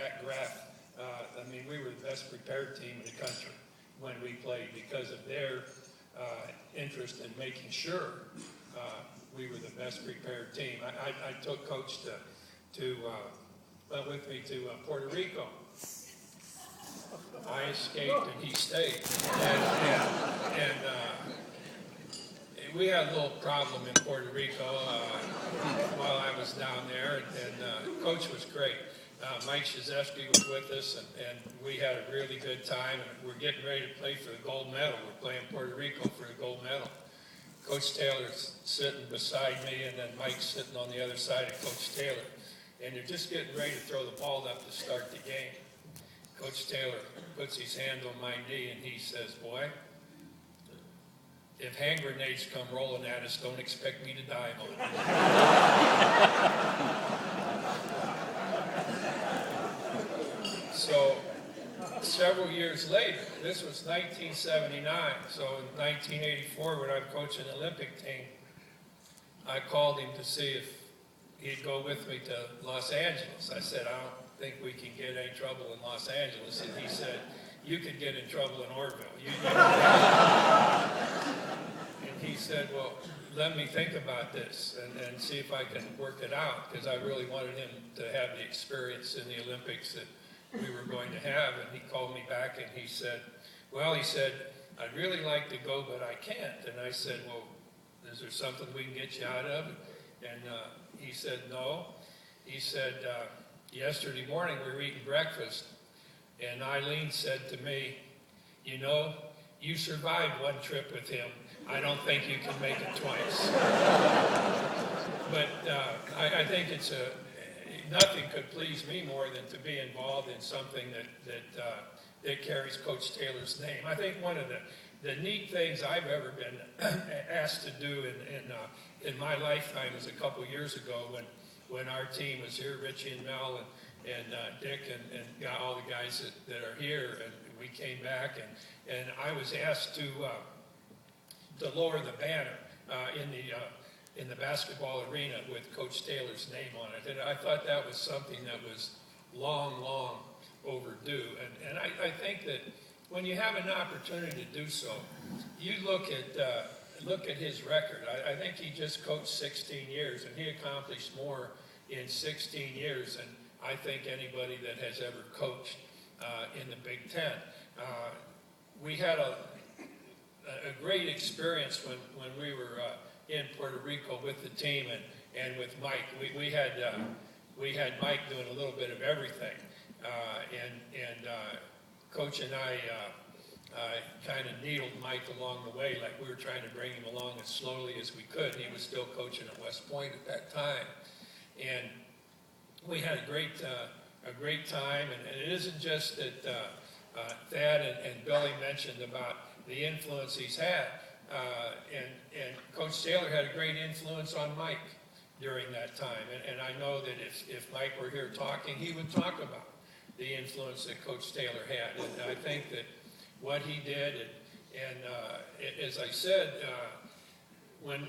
that graph, I mean, we were the best prepared team in the country when we played because of their interest in making sure we were the best prepared team. I took Coach went with me to Puerto Rico. I escaped and he stayed. And we had a little problem in Puerto Rico while I was down there, and Coach was great. Mike Krzyzewski was with us, and we had a really good time, and we're getting ready to play for the gold medal. We're playing Puerto Rico for the gold medal. Coach Taylor's sitting beside me, and then Mike's sitting on the other side of Coach Taylor. And they're just getting ready to throw the ball up to start the game. Coach Taylor puts his hand on my knee, and he says, "Boy, if hand grenades come rolling at us, don't expect me to dive on them." So several years later, this was 1979, so in 1984 when I'm coaching the Olympic team, I called him to see if he'd go with me to Los Angeles. I said, "I don't think we can get any trouble in Los Angeles." And he said, "You could get in trouble in Orville." And he said, "Well, let me think about this and see if I can work it out," because I really wanted him to have the experience in the Olympics that we were going to have. And he called me back and he said, "I'd really like to go, but I can't." And I said, "Well, is there something we can get you out of?" And he said, "No." He said, "Yesterday morning we were eating breakfast, and Eileen said to me, 'You know, you survived one trip with him. I don't think you can make it twice.'" But I think nothing could please me more than to be involved in something that carries Coach Taylor's name. I think one of the neat things I've ever been asked to do in my lifetime was a couple years ago when our team was here, Richie and Mel and Dick and all the guys that are here, and we came back and I was asked to lower the banner in the basketball arena with Coach Taylor's name on it. And I thought that was something that was long overdue. And I think that when you have an opportunity to do so, you look at his record. I think he just coached 16 years, and he accomplished more in 16 years than I think anybody that has ever coached in the Big Ten. We had a great experience when we were in Puerto Rico with the team and with Mike. We had Mike doing a little bit of everything, and Coach and I kind of needled Mike along the way, like we were trying to bring him along as slowly as we could. He was still coaching at West Point at that time, and we had a great time. And it isn't just that Thad and Billy mentioned about the influence he's had, and Coach Taylor had a great influence on Mike during that time. And I know that if Mike were here talking, he would talk about the influence that Coach Taylor had. And I think that what he did, and as I said, when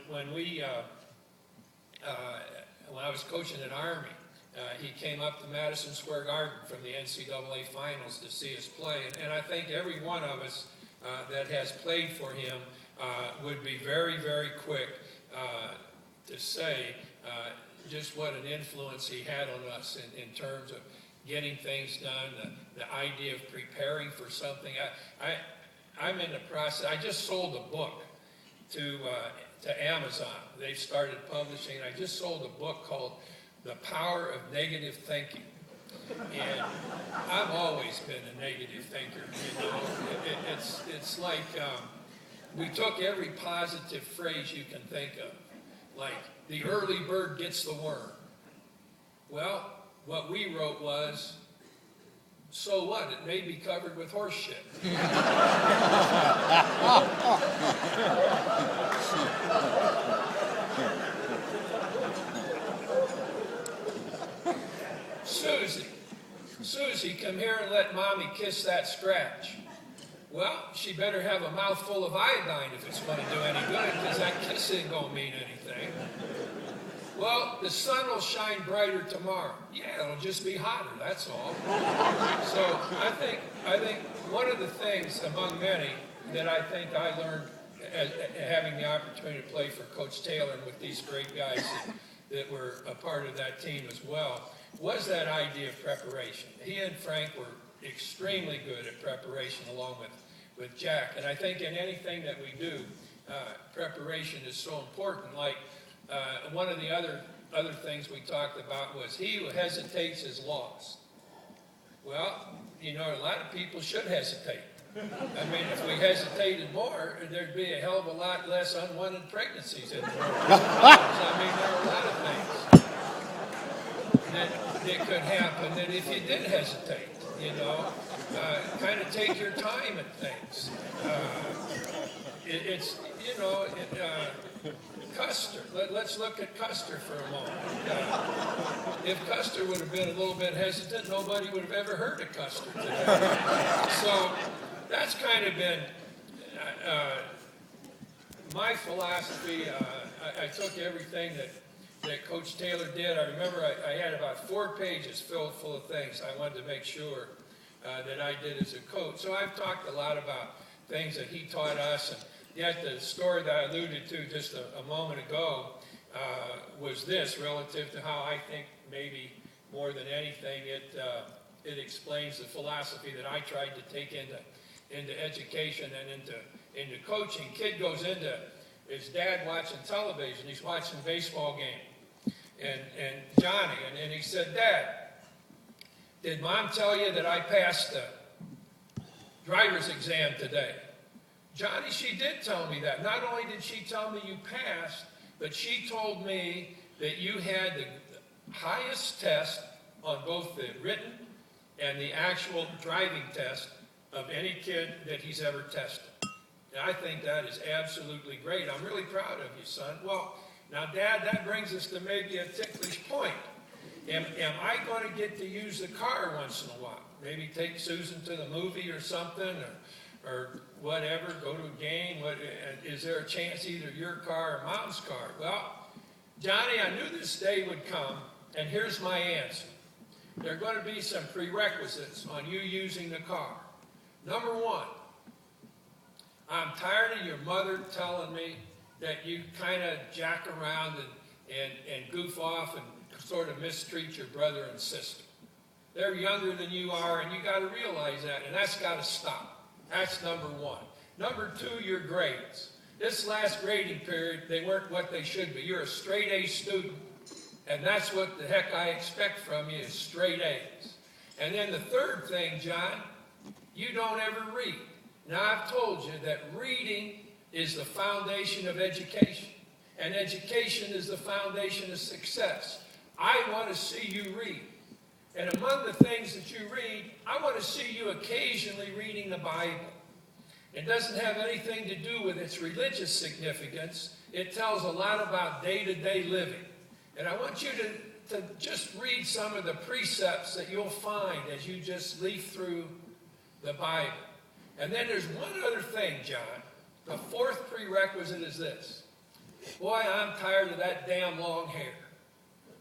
I was coaching at Army, he came up to Madison Square Garden from the NCAA finals to see us play. And I think every one of us that has played for him would be very, very quick to say just what an influence he had on us in terms of getting things done, the idea of preparing for something. I'm in the process. I just sold a book to Amazon. They've started publishing. I just sold a book called The Power of Negative Thinking. And I've always been a negative thinker. You know, it's like we took every positive phrase you can think of, like the early bird gets the worm. Well, what we wrote was, so what? It may be covered with horse shit. Susie, come here and let Mommy kiss that scratch. Well, she better have a mouthful of iodine if it's going to do any good, because that kiss ain't going to mean anything. Well, the sun will shine brighter tomorrow. Yeah, it'll just be hotter, that's all. So I think one of the things among many that I think I learned having the opportunity to play for Coach Taylor and with these great guys that were a part of that team as well was that idea of preparation. He and Frank were extremely good at preparation along with Jack. And I think in anything that we do, preparation is so important. Like one of the other things we talked about was he who hesitates is lost. Well, you know, a lot of people should hesitate. I mean, if we hesitated more, there'd be a hell of a lot less unwanted pregnancies in the world. I mean, there are a lot of things that could happen that if you did hesitate, you know, kind of take your time at things. Custer. Let's look at Custer for a moment. If Custer would have been a little bit hesitant, nobody would have ever heard of Custer today. So that's kind of been my philosophy. I took everything that Coach Taylor did. I remember I had about 4 pages filled full of things I wanted to make sure that I did as a coach. So I've talked a lot about things that he taught us. And yet the story that I alluded to just a moment ago was this, relative to how I think maybe more than anything it explains the philosophy that I tried to take into education and into coaching. Kid goes into his dad watching television. He's watching a baseball game. And Johnny, and he said, "Dad, did Mom tell you that I passed the driver's exam today?" "Johnny, she did tell me that. Not only did she tell me you passed, but she told me that you had the highest test on both the written and the actual driving test of any kid that he's ever tested." And I think that is absolutely great. I'm really proud of you, son. Well, now, Dad, that brings us to maybe a ticklish point. Am I going to get to use the car once in a while? Maybe take Susan to the movie or something, or whatever, go to a game? Is there a chance either your car or Mom's car? Well, Johnny, I knew this day would come, and here's my answer. There are going to be some prerequisites on you using the car. Number 1, I'm tired of your mother telling me that you kind of jack around and goof off and sort of mistreat your brother and sister. They're younger than you are, and you got to realize that, and that's got to stop. That's number 1. Number 2, your grades. This last grading period, they weren't what they should be. You're a straight A student, and that's what the heck I expect from you is straight A's. And then the third thing, John, you don't ever read. Now, I've told you that reading is the foundation of education, and education is the foundation of success. I want to see you read. And among the things that you read, I want to see you occasionally reading the Bible. It doesn't have anything to do with its religious significance. It tells a lot about day-to-day living. And I want you to just read some of the precepts that you'll find as you just leaf through the Bible. And then there's one other thing, John. The 4th prerequisite is this. Boy, I'm tired of that damn long hair.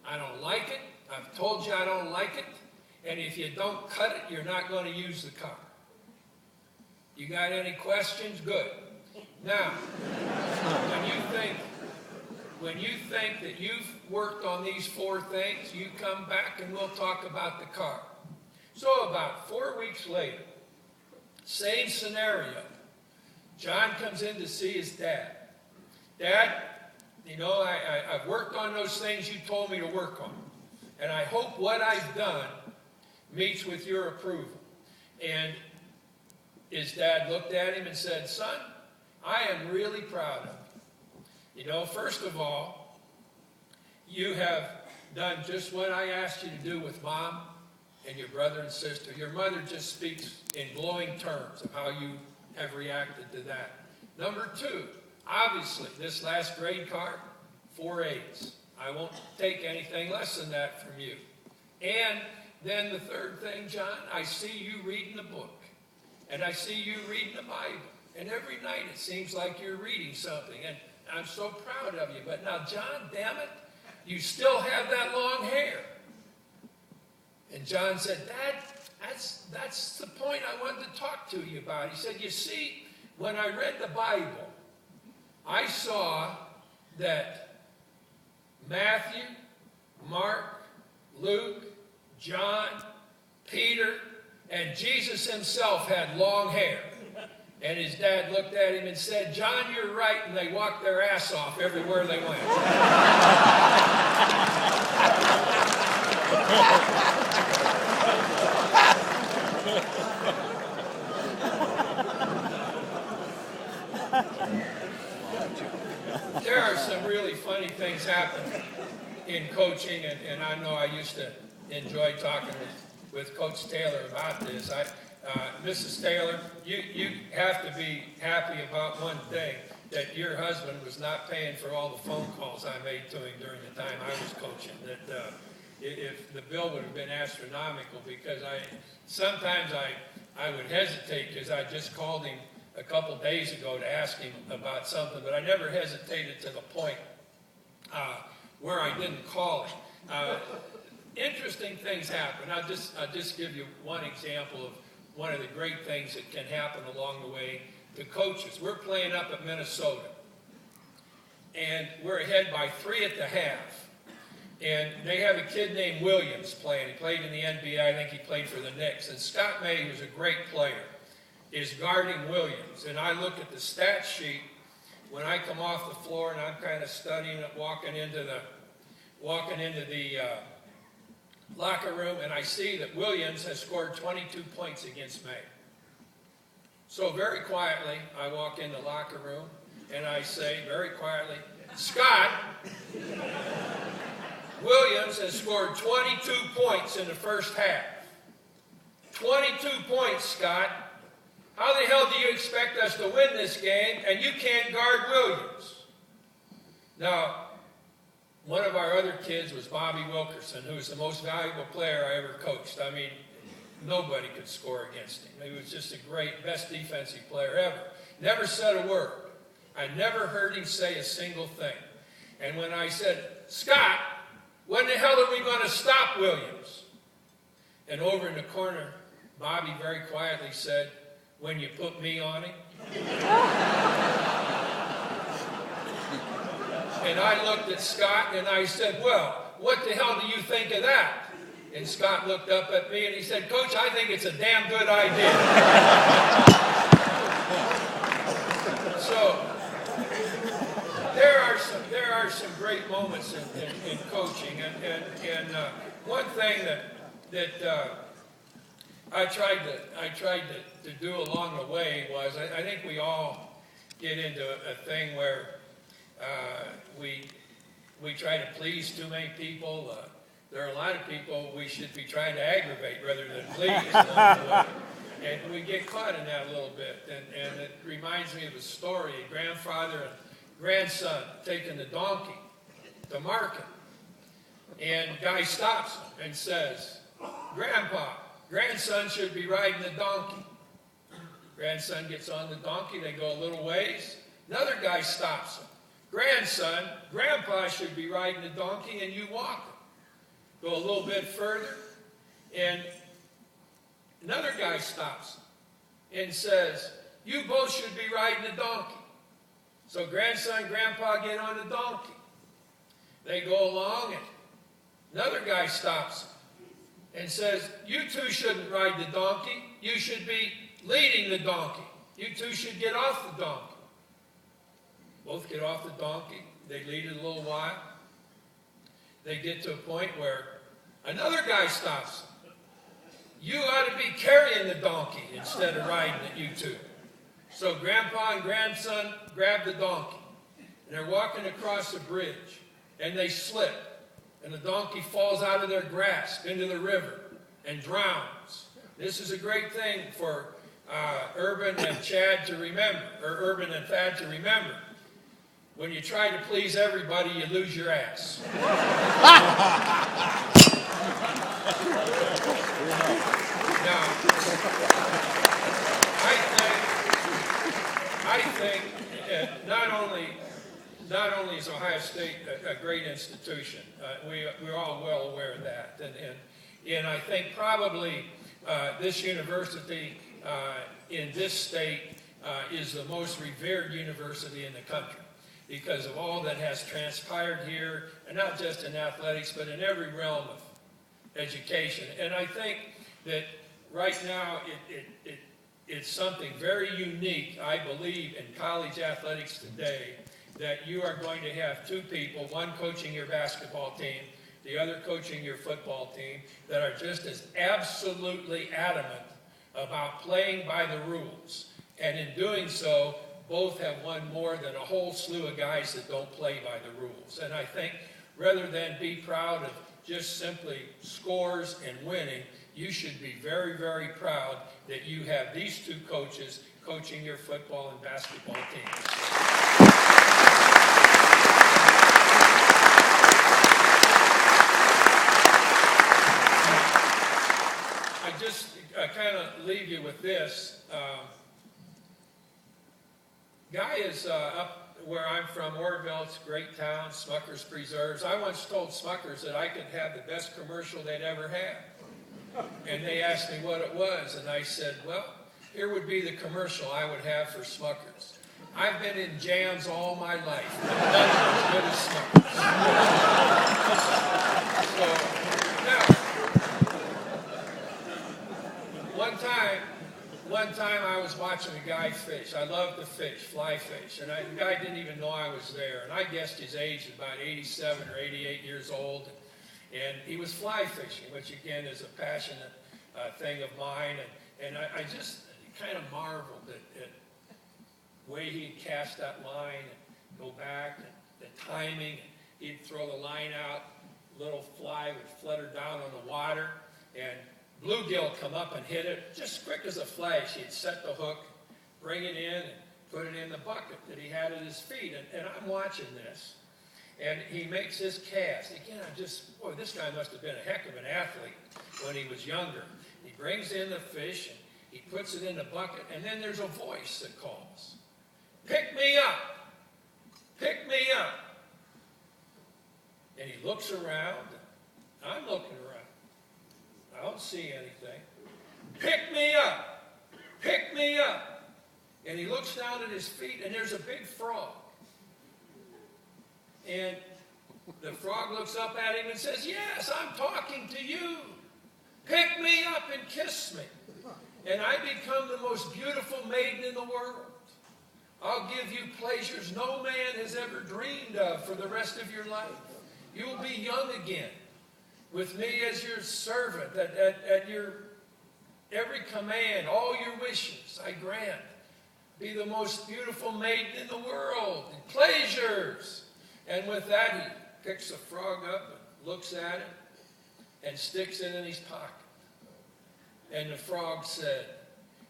I don't like it. I've told you I don't like it. And if you don't cut it, you're not going to use the car. You got any questions? Good. Now, when you think that you've worked on these 4 things, you come back and we'll talk about the car. So about 4 weeks later, same scenario. John comes in to see his dad. Dad, you know, I've worked on those things you told me to work on. And I hope what I've done meets with your approval. And his dad looked at him and said, "Son, I am really proud of you. You know, first of all, you have done just what I asked you to do with Mom and your brother and sister. Your mother just speaks in glowing terms of how you have reacted to that. Number 2, obviously, this last grade card, 4 A's. I won't take anything less than that from you. And then the third thing, John, I see you reading the book. And I see you reading the Bible. And every night it seems like you're reading something. And I'm so proud of you. But now, John, damn it, you still have that long hair. And John said, Dad, that's the point I wanted to talk to you about. He said, you see, when I read the Bible, I saw that Matthew, Mark, Luke, John, Peter, and Jesus himself had long hair. And his dad looked at him and said, John, you're right, and they walked their ass off everywhere they went. There are some really funny things happening in coaching, and I know I used to enjoy talking with Coach Taylor about this. Mrs. Taylor, you have to be happy about one thing, that your husband was not paying for all the phone calls I made to him during the time I was coaching. That if the bill would have been astronomical, because sometimes I would hesitate because I just called him a couple days ago to ask him about something, but I never hesitated to the point where I didn't call him. Interesting things happen. I'll just give you one example of one of the great things that can happen along the way to coaches. We're playing up at Minnesota, and we're ahead by 3 at the half. And they have a kid named Williams playing. He played in the NBA. I think he played for the Knicks. And Scott May, who's a great player, is guarding Williams. And I look at the stat sheet when I come off the floor, and I'm kind of studying it, walking into the locker room, and I see that Williams has scored 22 points against May. So very quietly, I walk in the locker room, and I say very quietly, Scott, Williams has scored 22 points in the first half. 22 points, Scott. How the hell do you expect us to win this game, and you can't guard Williams? Now, one of our other kids was Bobby Wilkerson, who was the most valuable player I ever coached. I mean, nobody could score against him. He was just a great, best defensive player ever. Never said a word. I never heard him say a single thing. And when I said, Scott, when the hell are we going to stop Williams? And over in the corner, Bobby very quietly said, when you put me on him. And I looked at Scott and I said, well, what the hell do you think of that? And Scott looked up at me and he said, Coach, I think it's a damn good idea. So there are some great moments in coaching. And one thing that I tried to do along the way was, I think we all get into a thing where we try to please too many people. There are a lot of people we should be trying to aggravate rather than please along the way. And we get caught in that a little bit. And it reminds me of a story, a grandfather and grandson taking the donkey to market. And the guy stops him and says, Grandpa, grandson should be riding the donkey. Grandson gets on the donkey, they go a little ways. Another guy stops him. Grandson, Grandpa should be riding the donkey and you walk him. Go a little bit further, and another guy stops him and says, you both should be riding the donkey. So grandson, Grandpa get on the donkey. They go along, and another guy stops him and says, you two shouldn't ride the donkey. You should be leading the donkey. You two should get off the donkey. Both get off the donkey. They lead it a little while. They get to a point where another guy stops them. You ought to be carrying the donkey instead of riding it, you two. So grandpa and grandson grab the donkey. And they're walking across the bridge. And they slip. And the donkey falls out of their grasp into the river and drowns. This is a great thing for Urban and Chad to remember, or Urban and Thad to remember. When you try to please everybody, you lose your ass. Now, I think not not only is Ohio State a great institution, we're all well aware of that, and I think probably this university in this state is the most revered university in the country because of all that has transpired here, and not just in athletics, but in every realm of education. And I think that right now it's something very unique, I believe, in college athletics today, that you are going to have two people, one coaching your basketball team, the other coaching your football team, that are just as absolutely adamant about playing by the rules. And in doing so, both have won more than a whole slew of guys that don't play by the rules. And I think rather than be proud of just simply scores and winning, you should be very, very proud that you have these two coaches coaching your football and basketball teams. I just kind of leave you with this. Guy is up where I'm from, Orville. It's a great town, Smuckers Preserves. I once told Smuckers that I could have the best commercial they'd ever had. And they asked me what it was, and I said, well, here would be the commercial I would have for Smuckers. I've been in jams all my life, but none as good as Smuckers. So, now, one time I was watching a guy fish. I love to fish, fly fish, and the guy didn't even know I was there. And I guessed his age was about 87 or 88 years old. And he was fly fishing, which again is a passionate thing of mine. And I just kind of marveled at the way he'd cast that line and go back, and the timing. He'd throw the line out, little fly would flutter down on the water, and bluegill come up and hit it just quick as a flash. He'd set the hook, bring it in, and put it in the bucket that he had at his feet. And I'm watching this. And he makes his cast. Again, boy, this guy must have been a heck of an athlete when he was younger. He brings in the fish, and he puts it in the bucket, and then there's a voice that calls, "Pick me up! Pick me up!" And he looks around. I'm looking around. I don't see anything. "Pick me up! Pick me up!" And he looks down at his feet, and there's a big frog. And the frog looks up at him and says, "Yes, I'm talking to you. Pick me up and kiss me, and I become the most beautiful maiden in the world. I'll give you pleasures no man has ever dreamed of for the rest of your life. You will be young again, with me as your servant, at your every command, all your wishes I grant. Be the most beautiful maiden in the world, and pleasures." And with that, he picks the frog up and looks at it and sticks it in his pocket. And the frog said,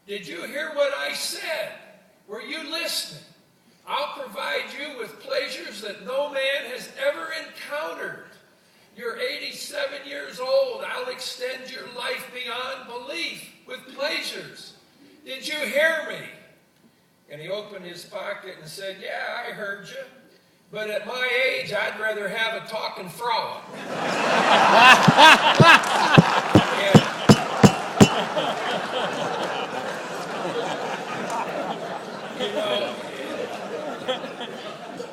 "Did you hear what I said? Were you listening? I'll provide you with pleasures that no man has ever encountered. You're 87 years old. I'll extend your life beyond belief with pleasures. Did you hear me?" And he opened his pocket and said, "Yeah, I heard you. But at my age, I'd rather have a talking frog." You know,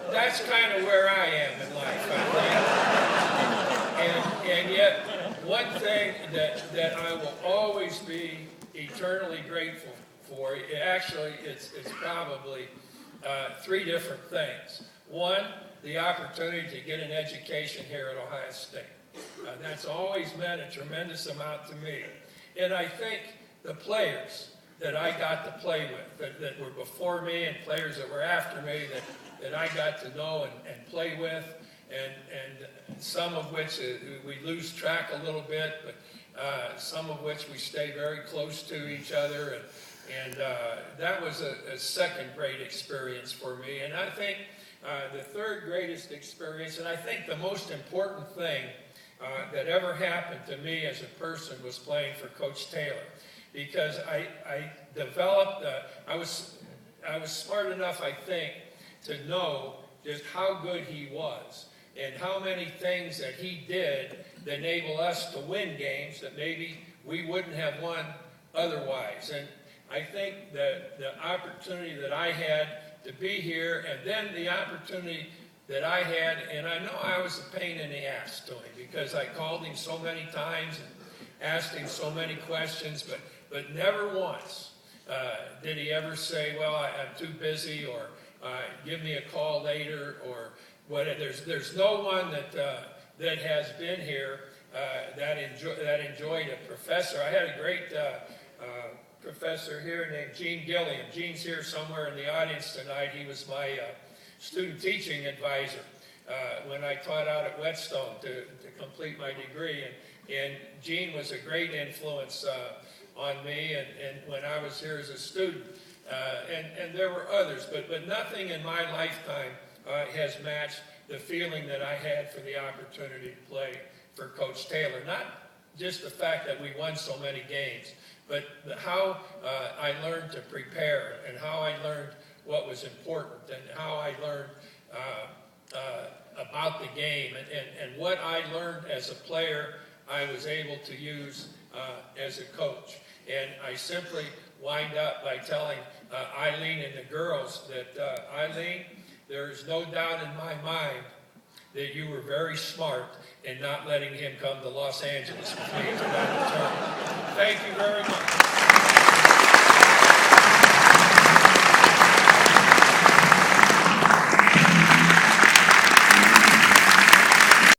that's kind of where I am in life, I think. And yet, one thing that I will always be eternally grateful for, it's probably three different things. One, the opportunity to get an education here at Ohio State. That's always meant a tremendous amount to me. And I think the players that I got to play with, that were before me, and players that were after me, that I got to know and play with, and some of which we lose track a little bit, but some of which we stay very close to each other. And that was a second great experience for me. And I think the third greatest experience, and I think the most important thing that ever happened to me as a person, was playing for Coach Taylor, because I developed. I was smart enough, I think, to know just how good he was and how many things that he did that enable us to win games that maybe we wouldn't have won otherwise. And I think that the opportunity that I had to be here, and then the opportunity that I had, and I know I was a pain in the ass to him because I called him so many times and asked him so many questions, but never once did he ever say, well, I'm too busy, or give me a call later, or whatever. There's no one that has been here that enjoyed a professor. I had a great professor here named Gene Gilliam. Gene's here somewhere in the audience tonight. He was my student teaching advisor when I taught out at Whetstone to complete my degree. And Gene was a great influence on me and when I was here as a student. And there were others, but nothing in my lifetime has matched the feeling that I had for the opportunity to play for Coach Taylor. Not just the fact that we won so many games, but how I learned to prepare and how I learned what was important and how I learned about the game and what I learned as a player I was able to use as a coach. And I simply wind up by telling Eileen and the girls that, Eileen, there is no doubt in my mind that you were very smart in not letting him come to Los Angeles with me to that return. Thank you very much.